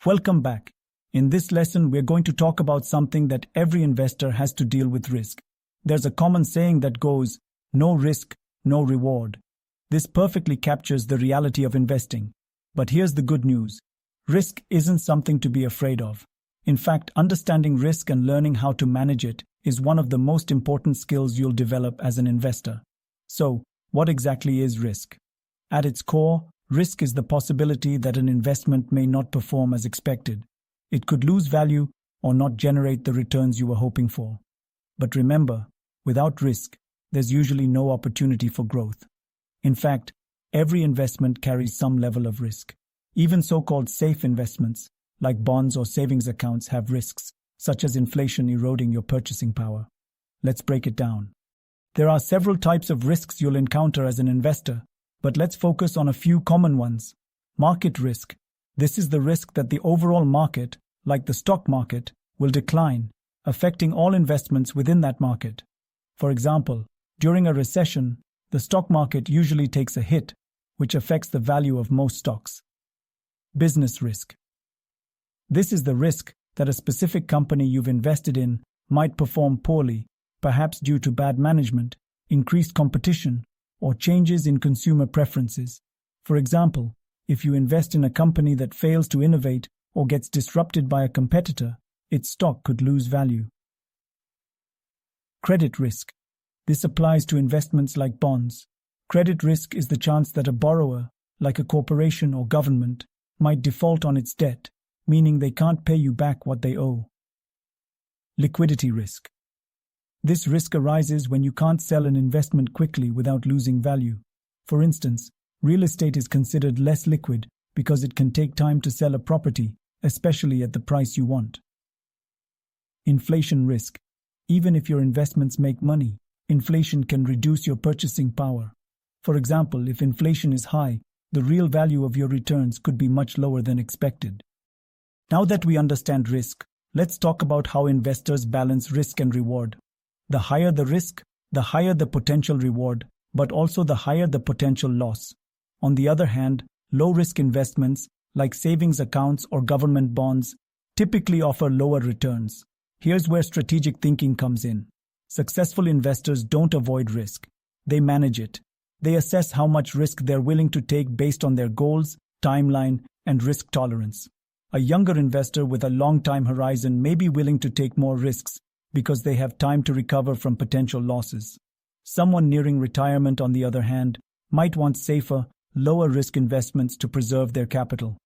Welcome back. In this lesson, we're going to talk about something that every investor has to deal with: risk. There's a common saying that goes, no risk, no reward. This perfectly captures the reality of investing. But here's the good news. Risk isn't something to be afraid of. In fact, understanding risk and learning how to manage it is one of the most important skills you'll develop as an investor. So, what exactly is risk? At its core, risk is the possibility that an investment may not perform as expected. It could lose value or not generate the returns you were hoping for. But remember, without risk, there's usually no opportunity for growth. In fact, every investment carries some level of risk. Even so-called safe investments, like bonds or savings accounts, have risks, such as inflation eroding your purchasing power. Let's break it down. There are several types of risks you'll encounter as an investor, but let's focus on a few common ones. Market risk. This is the risk that the overall market, like the stock market, will decline, affecting all investments within that market. For example, during a recession, the stock market usually takes a hit, which affects the value of most stocks. Business risk. This is the risk that a specific company you've invested in might perform poorly, perhaps due to bad management, increased competition, or changes in consumer preferences. For example, if you invest in a company that fails to innovate or gets disrupted by a competitor, its stock could lose value. Credit risk. This applies to investments like bonds. Credit risk is the chance that a borrower, like a corporation or government, might default on its debt, meaning they can't pay you back what they owe. Liquidity risk. This risk arises when you can't sell an investment quickly without losing value. For instance, real estate is considered less liquid because it can take time to sell a property, especially at the price you want. Inflation risk. Even if your investments make money, inflation can reduce your purchasing power. For example, if inflation is high, the real value of your returns could be much lower than expected. Now that we understand risk, let's talk about how investors balance risk and reward. The higher the risk, the higher the potential reward, but also the higher the potential loss. On the other hand, low-risk investments, like savings accounts or government bonds, typically offer lower returns. Here's where strategic thinking comes in. Successful investors don't avoid risk. They manage it. They assess how much risk they're willing to take based on their goals, timeline, and risk tolerance. A younger investor with a long time horizon may be willing to take more risks because they have time to recover from potential losses. Someone nearing retirement, on the other hand, might want safer, lower-risk investments to preserve their capital.